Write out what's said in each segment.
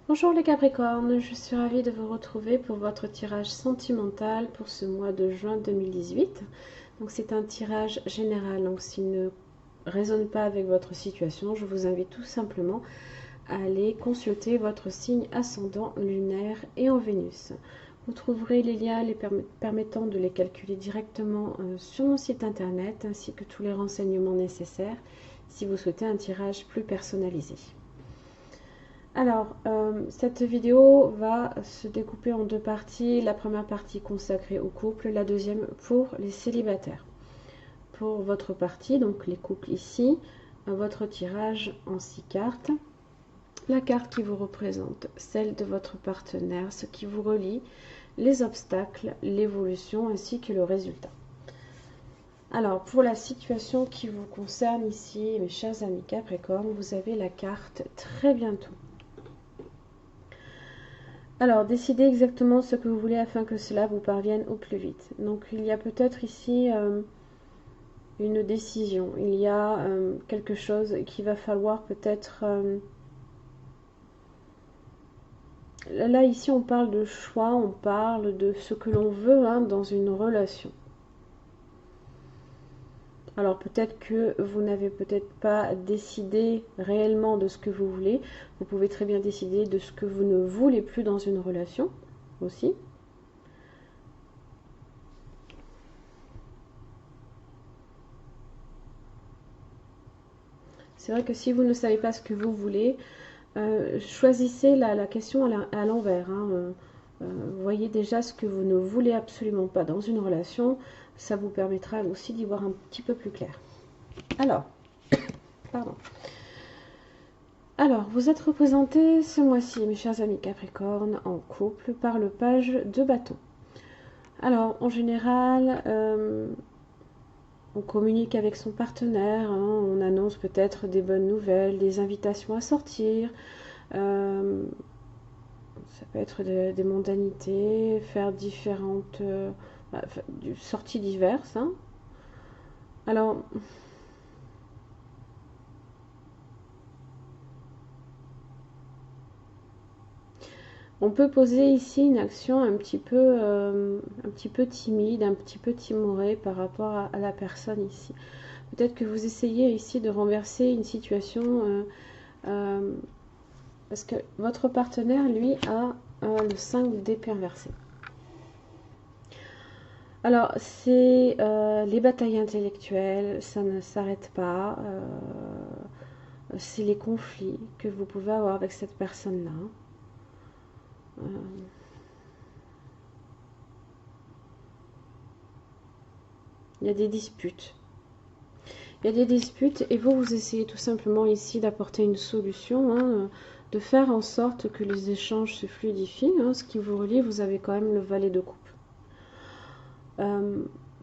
Bonjour les Capricornes, je suis ravie de vous retrouver pour votre tirage sentimental pour ce mois de juin 2018. Donc c'est un tirage général, donc s'il ne résonne pas avec votre situation, je vous invite tout simplement à aller consulter votre signe ascendant, lunaire et en Vénus. Vous trouverez les liens permettant de les calculer directement sur mon site internet ainsi que tous les renseignements nécessaires si vous souhaitez un tirage plus personnalisé. Alors, cette vidéo va se découper en deux parties. La première partie consacrée au couple, la deuxième pour les célibataires. Pour votre partie, donc les couples ici, votre tirage en 6 cartes. La carte qui vous représente, celle de votre partenaire, ce qui vous relie, les obstacles, l'évolution ainsi que le résultat. Alors, pour la situation qui vous concerne ici, mes chers amis Capricorne, vous avez la carte très bientôt. Alors, décidez exactement ce que vous voulez afin que cela vous parvienne au plus vite. Donc, il y a peut-être ici une décision. Il y a quelque chose qu'il va falloir peut-être... Là, ici, on parle de choix, on parle de ce que l'on veut dans une relation. Alors, peut-être que vous n'avez peut-être pas décidé réellement de ce que vous voulez. Vous pouvez très bien décider de ce que vous ne voulez plus dans une relation aussi. C'est vrai que si vous ne savez pas ce que vous voulez, choisissez la question à l'envers. Voyez déjà ce que vous ne voulez absolument pas dans une relation. Ça vous permettra aussi d'y voir un petit peu plus clair. Alors, pardon. Alors, vous êtes représenté ce mois-ci, mes chers amis Capricorne, en couple par le page de bâton. Alors, en général, on communique avec son partenaire, on annonce peut-être des bonnes nouvelles, des invitations à sortir. Ça peut être des mondanités, faire différentes sorties diverses. Alors, on peut poser ici une action un petit peu timide, un petit peu timorée par rapport à la personne ici. Peut-être que vous essayez ici de renverser une situation parce que votre partenaire, lui, a le 5 d'épée inversé. Alors, c'est les batailles intellectuelles, ça ne s'arrête pas. C'est les conflits que vous pouvez avoir avec cette personne-là. Euh, il y a des disputes. Il y a des disputes et vous essayez tout simplement ici d'apporter une solution, de faire en sorte que les échanges se fluidifient. Ce qui vous relie, vous avez quand même le valet de coupe.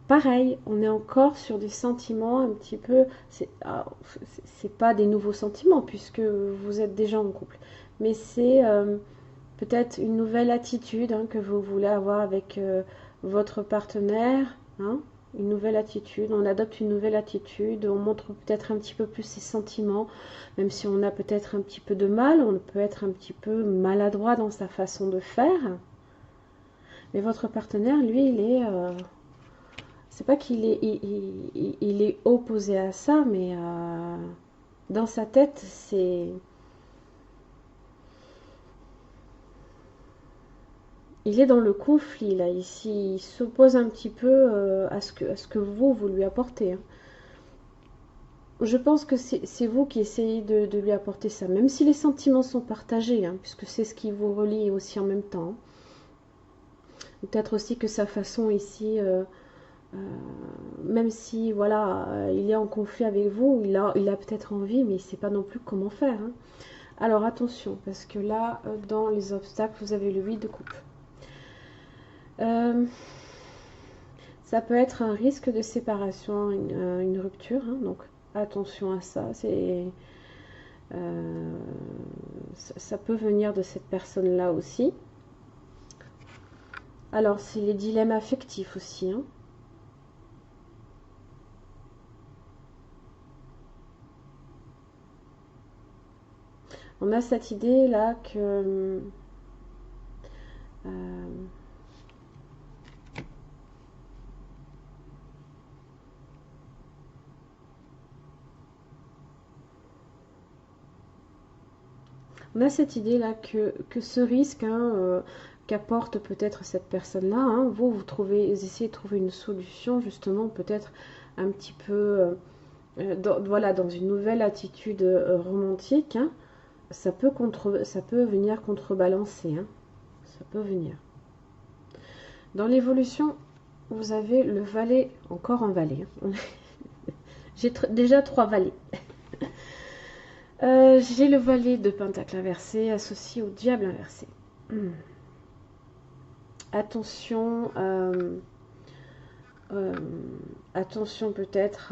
Pareil, on est encore sur des sentiments un petit peu... C'est pas des nouveaux sentiments puisque vous êtes déjà en couple. Mais c'est peut-être une nouvelle attitude que vous voulez avoir avec votre partenaire. Une nouvelle attitude, on adopte une nouvelle attitude, on montre peut-être un petit peu plus ses sentiments, même si on a peut-être un petit peu de mal, on peut être un petit peu maladroit dans sa façon de faire. Mais votre partenaire, lui, il est... c'est pas qu'il est, il est opposé à ça, mais dans sa tête, c'est... Il est dans le conflit, là, ici. Il s'oppose un petit peu à ce que vous lui apportez. Je pense que c'est vous qui essayez de lui apporter ça, même si les sentiments sont partagés, puisque c'est ce qui vous relie aussi en même temps. Peut-être aussi que sa façon ici, même si voilà, il est en conflit avec vous, il a peut-être envie, mais il ne sait pas non plus comment faire. Alors attention, parce que là, dans les obstacles, vous avez le 8 de coupe. Ça peut être un risque de séparation, une rupture, donc attention à ça. Ça peut venir de cette personne-là aussi. Alors, c'est les dilemmes affectifs aussi. On a cette idée là que on a cette idée là que ce risque qu'apporte peut-être cette personne-là, hein, vous essayez de trouver une solution justement peut-être un petit peu voilà, dans une nouvelle attitude romantique, hein, ça peut venir contrebalancer, hein, ça peut venir. Dans l'évolution, vous avez le valet, encore un valet. Hein. J'ai déjà 3 valets. J'ai le valet de pentacle inversé associé au diable inversé. Attention, attention peut-être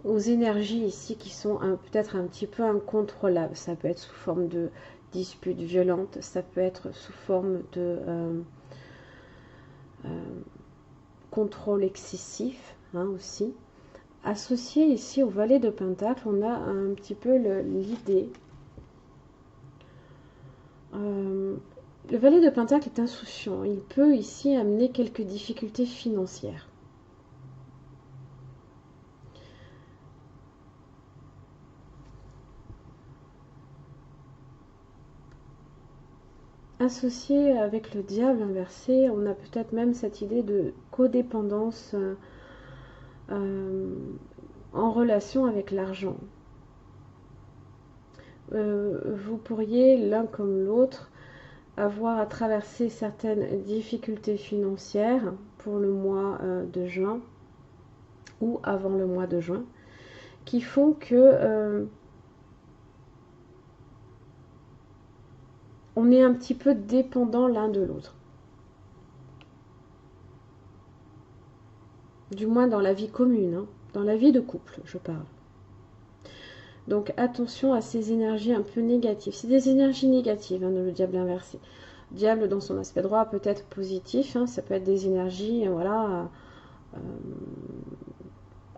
aux énergies ici qui sont peut-être un petit peu incontrôlables. Ça peut être sous forme de disputes violentes, ça peut être sous forme de contrôle excessif, hein, aussi. Associé ici au valet de pentacle, on a un petit peu l'idée. Le valet de pentacle est insouciant. Il peut ici amener quelques difficultés financières. Associé avec le diable inversé, on a peut-être même cette idée de codépendance en relation avec l'argent. Vous pourriez, l'un comme l'autre, avoir à traverser certaines difficultés financières pour le mois de juin ou avant le mois de juin, qui font que on est un petit peu dépendant l'un de l'autre. Du moins dans la vie commune, hein, dans la vie de couple, je parle. Donc attention à ces énergies un peu négatives. C'est des énergies négatives, hein, le diable inversé. Diable dans son aspect droit peut être positif, hein, ça peut être des énergies, voilà,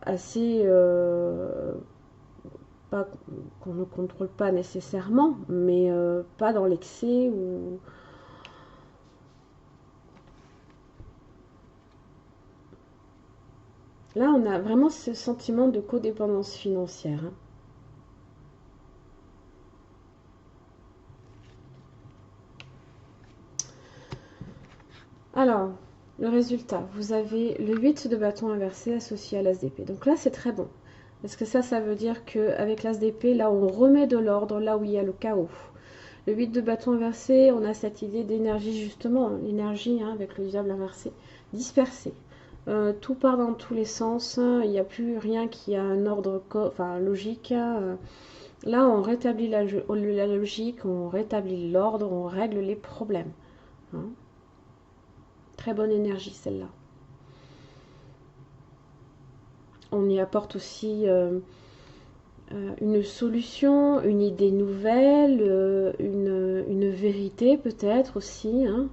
assez pas qu'on ne contrôle pas nécessairement, mais pas dans l'excès ou là on a vraiment ce sentiment de codépendance financière, hein. Alors, le résultat, vous avez le 8 de bâton inversé associé à l'as d'épée. Donc là, c'est très bon. Parce que ça veut dire qu'avec l'as d'épée, là, on remet de l'ordre là où il y a le chaos. Le 8 de bâton inversé, on a cette idée d'énergie, justement, l'énergie, hein, avec le diable inversé, dispersée. Tout part dans tous les sens, il n'y a plus rien qui a un ordre logique. Là, on rétablit la logique, on rétablit l'ordre, on règle les problèmes, hein. Très bonne énergie celle-là. On y apporte aussi une solution, une idée nouvelle, une vérité peut-être aussi, hein.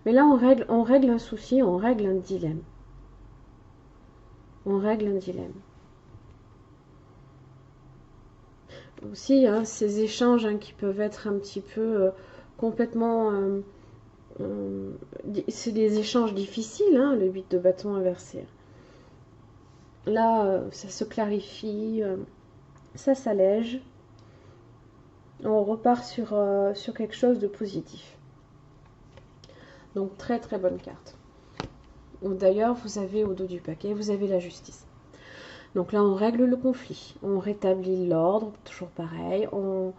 Mais là, on règle un souci, on règle un dilemme. On règle un dilemme. Aussi, hein, ces échanges, hein, qui peuvent être un petit peu complètement... c'est des échanges difficiles, hein, le 8 de bâton inversé. Là, ça se clarifie, ça s'allège. On repart sur quelque chose de positif. Donc très très bonne carte. D'ailleurs, vous avez au dos du paquet, vous avez la justice. Donc là, on règle le conflit, on rétablit l'ordre, toujours pareil, on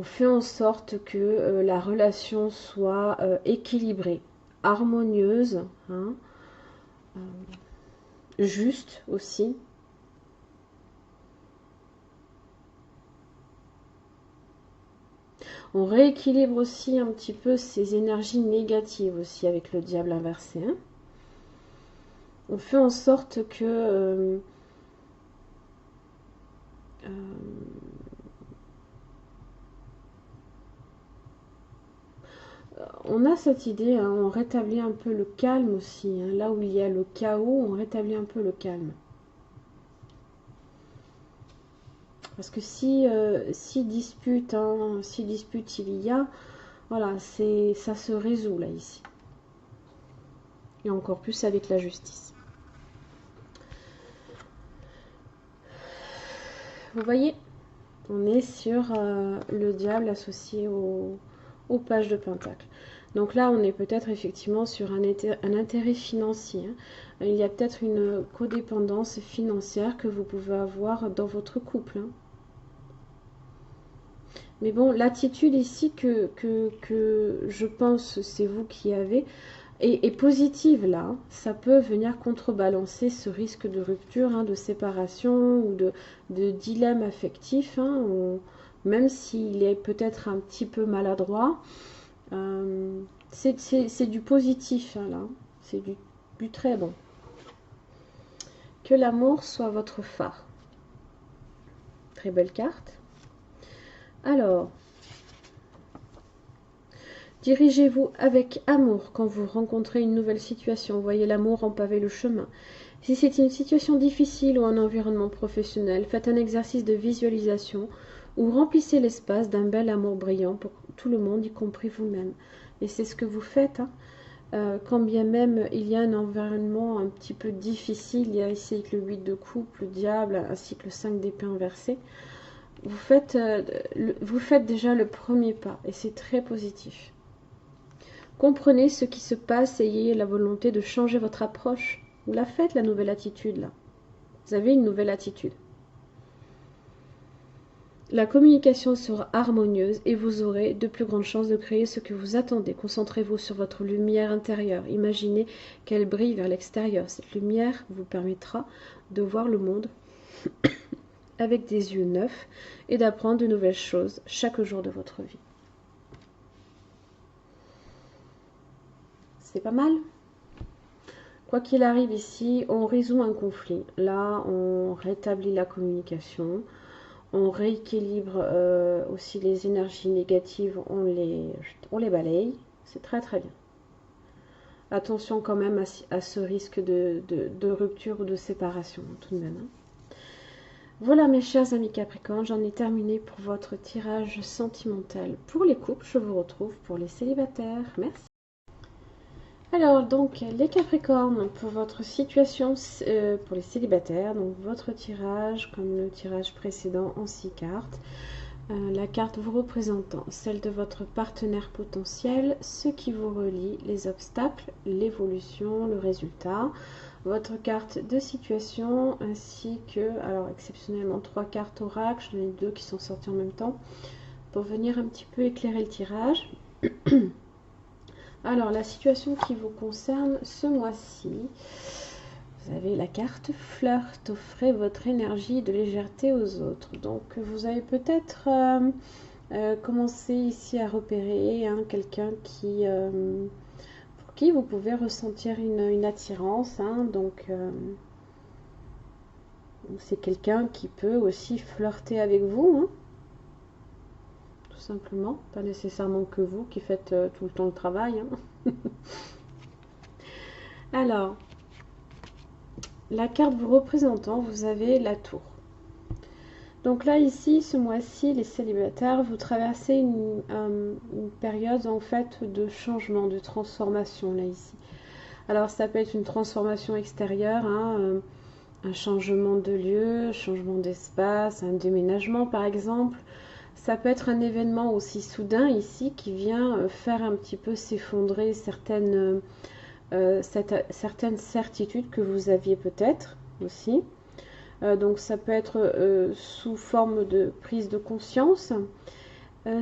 fait en sorte que la relation soit équilibrée, harmonieuse, hein, juste aussi. On rééquilibre aussi un petit peu ces énergies négatives aussi avec le diable inversé, hein. On fait en sorte que on a cette idée, hein, on rétablit un peu le calme aussi, hein. Là où il y a le chaos, on rétablit un peu le calme. Parce que si dispute, hein, si dispute il y a, voilà, ça se résout là ici. Et encore plus avec la justice. Vous voyez, on est sur le diable associé aux pages de Pentacle. Donc là, on est peut-être effectivement sur un intérêt financier, hein. Il y a peut-être une codépendance financière que vous pouvez avoir dans votre couple, hein. Mais bon, l'attitude ici que je pense c'est vous qui avez est positive là, hein. Ça peut venir contrebalancer ce risque de rupture, hein, de séparation ou de dilemme affectif, hein, même s'il est peut-être un petit peu maladroit. C'est du positif, hein, là. C'est du très bon. Que l'amour soit votre phare. Très belle carte. Alors, dirigez-vous avec amour quand vous rencontrez une nouvelle situation. Voyez l'amour empaver le chemin. Si c'est une situation difficile ou un environnement professionnel, faites un exercice de visualisation ou remplissez l'espace d'un bel amour brillant pour tout le monde, y compris vous-même. Et c'est ce que vous faites, hein. Quand bien même il y a un environnement un petit peu difficile, il y a ici avec le 8 de coupe, le diable, ainsi que le 5 d'épée inversé, vous faites déjà le premier pas et c'est très positif. Comprenez ce qui se passe et ayez la volonté de changer votre approche. Vous la faites, la nouvelle attitude là. Vous avez une nouvelle attitude. La communication sera harmonieuse et vous aurez de plus grandes chances de créer ce que vous attendez. Concentrez-vous sur votre lumière intérieure. Imaginez qu'elle brille vers l'extérieur. Cette lumière vous permettra de voir le monde avec des yeux neufs et d'apprendre de nouvelles choses chaque jour de votre vie. C'est pas mal. Quoi qu'il arrive ici, on résout un conflit. Là, on rétablit la communication. On rééquilibre aussi les énergies négatives, on les balaye. C'est très très bien. Attention quand même à ce risque de rupture ou de séparation, tout de même. Voilà mes chers amis Capricorne, j'en ai terminé pour votre tirage sentimental pour les couples. Je vous retrouve pour les célibataires. Merci. Alors donc les Capricornes, pour votre situation pour les célibataires, donc votre tirage comme le tirage précédent en 6 cartes. La carte vous représentant celle de votre partenaire potentiel, ce qui vous relie, les obstacles, l'évolution, le résultat, votre carte de situation ainsi que, alors exceptionnellement 3 cartes oracle, j'en ai 2 qui sont sorties en même temps pour venir un petit peu éclairer le tirage. Alors, la situation qui vous concerne ce mois-ci, vous avez la carte flirt, offrez votre énergie de légèreté aux autres. Donc, vous avez peut-être commencé ici à repérer, hein, quelqu'un pour qui vous pouvez ressentir une attirance, hein, donc c'est quelqu'un qui peut aussi flirter avec vous, hein, tout simplement, pas nécessairement que vous qui faites tout le temps le travail, hein. Alors, la carte vous représentant, vous avez la tour. Donc là, ici, ce mois-ci, les célibataires, vous traversez une période en fait de changement, de transformation là ici. Alors ça peut être une transformation extérieure, hein, un changement de lieu, un changement d'espace, un déménagement par exemple. Ça peut être un événement aussi soudain ici qui vient faire un petit peu s'effondrer certaines certitudes que vous aviez peut-être aussi. Donc ça peut être sous forme de prise de conscience.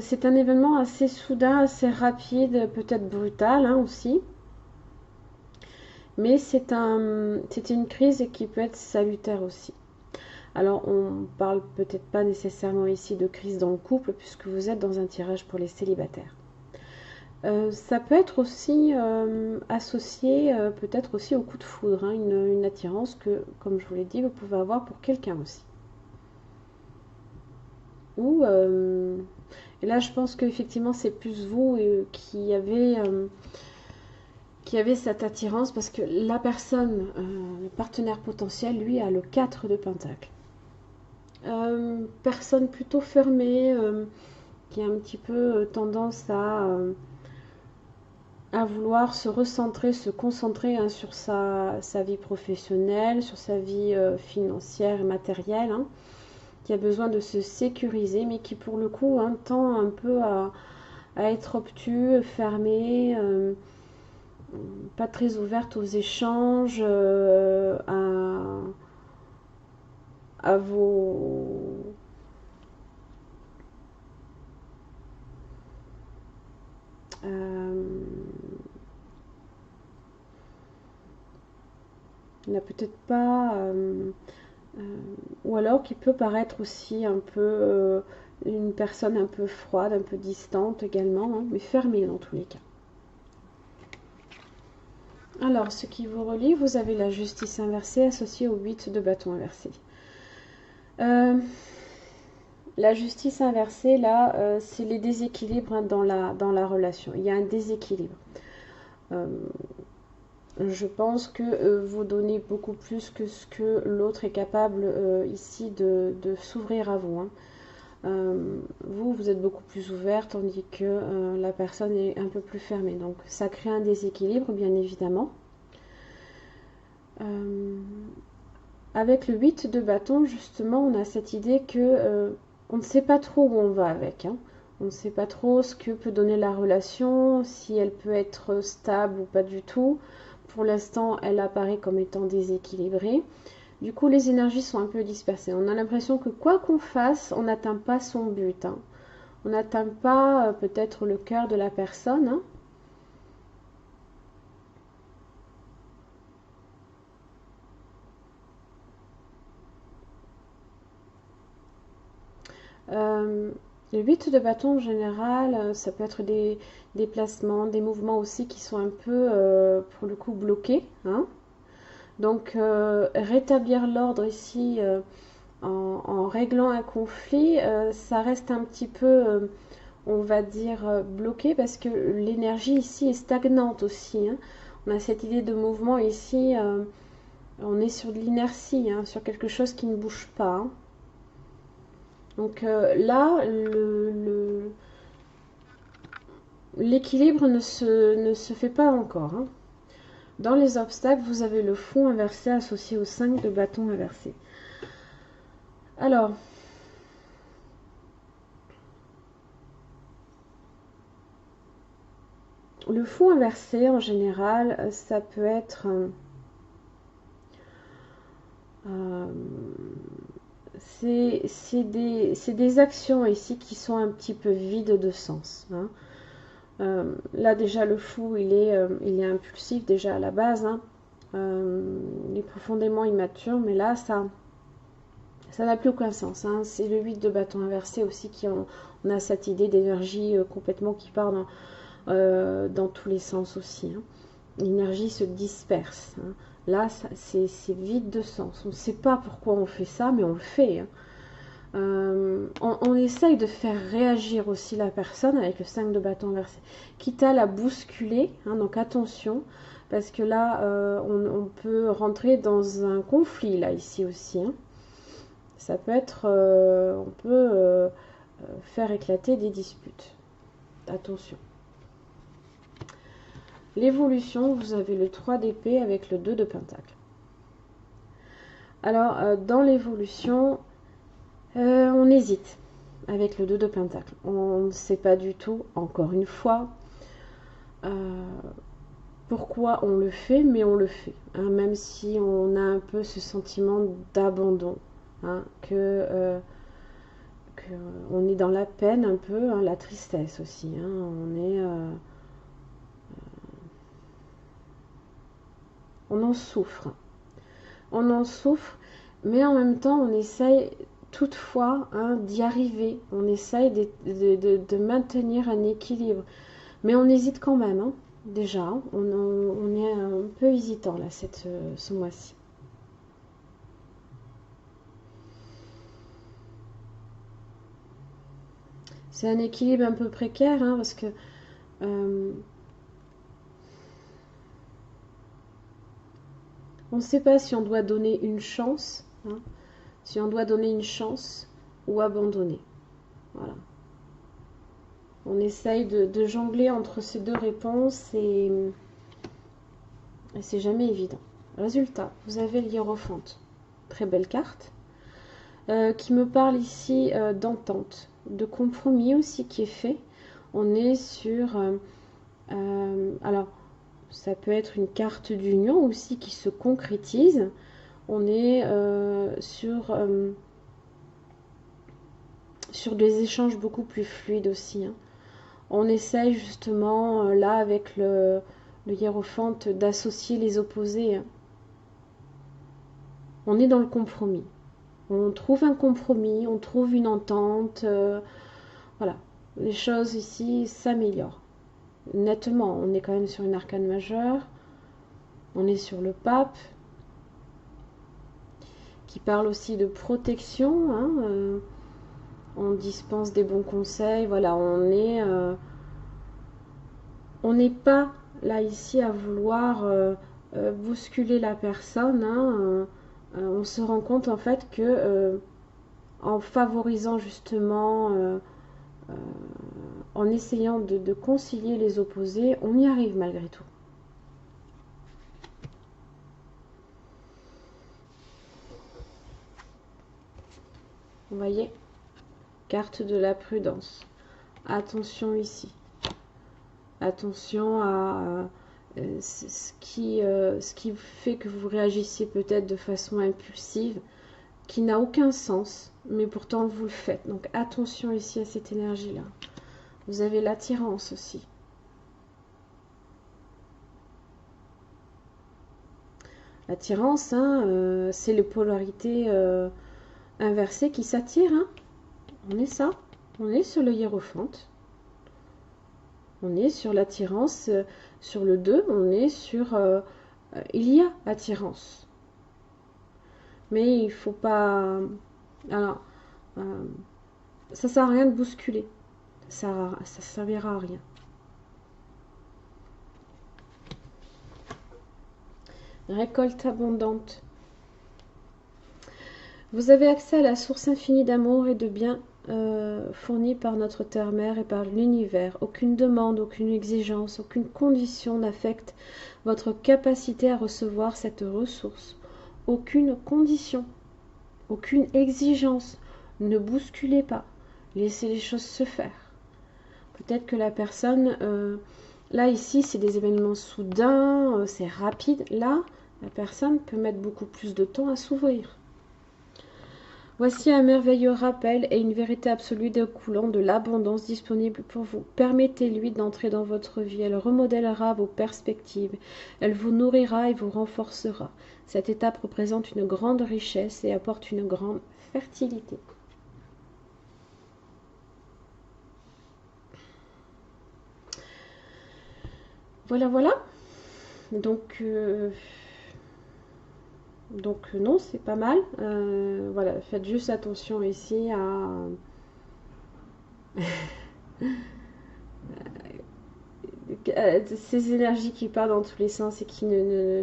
C'est un événement assez soudain, assez rapide, peut-être brutal, hein, aussi. Mais c'est une crise qui peut être salutaire aussi. Alors on parle peut-être pas nécessairement ici de crise dans le couple puisque vous êtes dans un tirage pour les célibataires. Ça peut être aussi associé peut-être aussi au coup de foudre, hein, une attirance que, comme je vous l'ai dit, vous pouvez avoir pour quelqu'un aussi. Ou Et là, je pense qu'effectivement, c'est plus vous qui avez cette attirance parce que la personne, le partenaire potentiel, lui, a le 4 de Pentacle. Personne plutôt fermée, qui a un petit peu tendance à vouloir se recentrer, se concentrer hein, sur sa vie professionnelle, sur sa vie financière et matérielle, hein, qui a besoin de se sécuriser, mais qui pour le coup hein, tend un peu à être obtus, fermé, pas très ouverte aux échanges, à vos... il n'a peut-être pas... ou alors qui peut paraître aussi un peu une personne un peu froide, un peu distante également, hein, mais fermée dans tous les cas. Alors, ce qui vous relie, vous avez la justice inversée associée au 8 de bâton inversé. La justice inversée, là, c'est les déséquilibres hein, dans la relation. Il y a un déséquilibre. Je pense que vous donnez beaucoup plus que ce que l'autre est capable ici de s'ouvrir à vous. Hein. Vous êtes beaucoup plus ouvert, tandis que la personne est un peu plus fermée. Donc ça crée un déséquilibre, bien évidemment. Avec le 8 de bâton, justement, on a cette idée que on ne sait pas trop où on va avec. Hein. On ne sait pas trop ce que peut donner la relation, si elle peut être stable ou pas du tout. Pour l'instant, elle apparaît comme étant déséquilibrée. Du coup, les énergies sont un peu dispersées. On a l'impression que quoi qu'on fasse, on n'atteint pas son but. Hein. On n'atteint pas peut-être le cœur de la personne. Hein. Le 8 de bâton en général, ça peut être des déplacements, des mouvements aussi qui sont un peu, pour le coup, bloqués. Hein. Donc, rétablir l'ordre ici en réglant un conflit, ça reste un petit peu, on va dire, bloqué parce que l'énergie ici est stagnante aussi. Hein. On a cette idée de mouvement ici, on est sur de l'inertie, hein, sur quelque chose qui ne bouge pas. Hein. Donc là, l'équilibre ne se fait pas encore. Hein. Dans les obstacles, vous avez le fou inversé associé au 5 de bâton inversé. Alors, le fou inversé, en général, ça peut être... c'est des actions ici qui sont un petit peu vides de sens. Hein. Là déjà le fou il est impulsif déjà à la base. Hein. Il est profondément immature, mais là ça n'a plus aucun sens. Hein. C'est le 8 de bâton inversé aussi on a cette idée d'énergie complètement qui part dans tous les sens aussi. Hein. L'énergie se disperse. Hein. Là, c'est vide de sens. On ne sait pas pourquoi on fait ça, mais on le fait. Hein. On essaye de faire réagir aussi la personne avec le 5 de bâton inversé, quitte à la bousculer. Hein, donc attention, parce que là, on peut rentrer dans un conflit, là, ici aussi. Hein. Ça peut être... on peut faire éclater des disputes. Attention. L'évolution, vous avez le 3 d'épée avec le 2 de pentacle. Alors, dans l'évolution, on hésite avec le 2 de pentacle. On ne sait pas du tout, encore une fois, pourquoi on le fait, mais on le fait. Hein, même si on a un peu ce sentiment d'abandon, hein, que on est dans la peine un peu, hein, la tristesse aussi. Hein, on en souffre. On en souffre, mais en même temps, on essaye toutefois hein, d'y arriver. On essaye de maintenir un équilibre. Mais on hésite quand même, hein, déjà. On est un peu hésitant là, ce mois-ci. C'est un équilibre un peu précaire, hein, parce que on ne sait pas si on doit donner une chance, hein, si on doit donner une chance ou abandonner. Voilà. On essaye de jongler entre ces deux réponses et c'est jamais évident. Résultat, vous avez le hiérophante. Très belle carte. Qui me parle ici d'entente, de compromis aussi qui est fait. On est sur... alors, ça peut être une carte d'union aussi qui se concrétise. On est sur des échanges beaucoup plus fluides aussi, hein. On essaye justement, là, avec le hiérophante, d'associer les opposés, hein. On est dans le compromis. On trouve un compromis, on trouve une entente. Voilà, les choses ici s'améliorent. Nettement, on est quand même sur une arcane majeure. On est sur le pape, qui parle aussi de protection, hein, on dispense des bons conseils. Voilà, on n'est pas là ici à vouloir bousculer la personne, hein, on se rend compte en fait que en favorisant justement, en essayant de concilier les opposés, on y arrive malgré tout. Vous voyez, carte de la prudence. Attention ici. Attention à ce qui fait que vous réagissiez peut-être de façon impulsive, qui n'a aucun sens, mais pourtant vous le faites. Donc attention ici à cette énergie-là. Vous avez l'attirance aussi. L'attirance, hein, c'est les polarités inversées qui s'attirent, hein. On est ça. On est sur le hiérophante. On est sur l'attirance. Sur le 2, on est sur... il y a attirance. Mais il faut pas... Alors, ça sert à rien de bousculer. Ça servira à rien. Récolte abondante. Vous avez accès à la source infinie d'amour et de bien fournie par notre terre-mère et par l'univers. Aucune demande, aucune exigence, aucune condition n'affecte votre capacité à recevoir cette ressource. Aucune condition, aucune exigence. Ne bousculez pas. Laissez les choses se faire. Peut-être que la personne... là, ici, c'est des événements soudains, c'est rapide. Là, la personne peut mettre beaucoup plus de temps à s'ouvrir. Voici un merveilleux rappel et une vérité absolue découlant de l'abondance disponible pour vous. Permettez-lui d'entrer dans votre vie. Elle remodèlera vos perspectives. Elle vous nourrira et vous renforcera. Cette étape représente une grande richesse et apporte une grande fertilité. Voilà, voilà. Donc non, c'est pas mal. Voilà, faites juste attention ici à ces énergies qui partent dans tous les sens et qui ne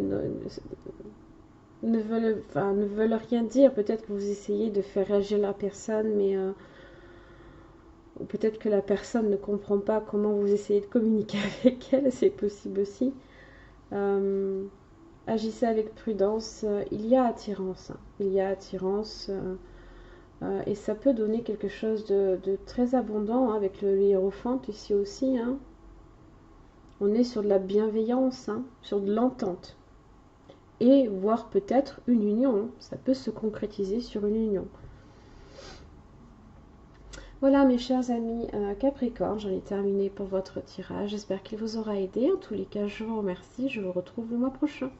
veulent rien dire. Peut-être que vous essayez de faire réagir la personne, mais ou peut-être que la personne ne comprend pas comment vous essayez de communiquer avec elle, c'est possible aussi. Agissez avec prudence, il y a attirance, hein. Il y a attirance, et ça peut donner quelque chose de très abondant, hein, avec le hiérophante ici aussi, hein. On est sur de la bienveillance, hein, sur de l'entente, et voire peut-être une union, hein. Ça peut se concrétiser sur une union. Voilà mes chers amis Capricorne, j'en ai terminé pour votre tirage. J'espère qu'il vous aura aidé. En tous les cas, je vous remercie. Je vous retrouve le mois prochain.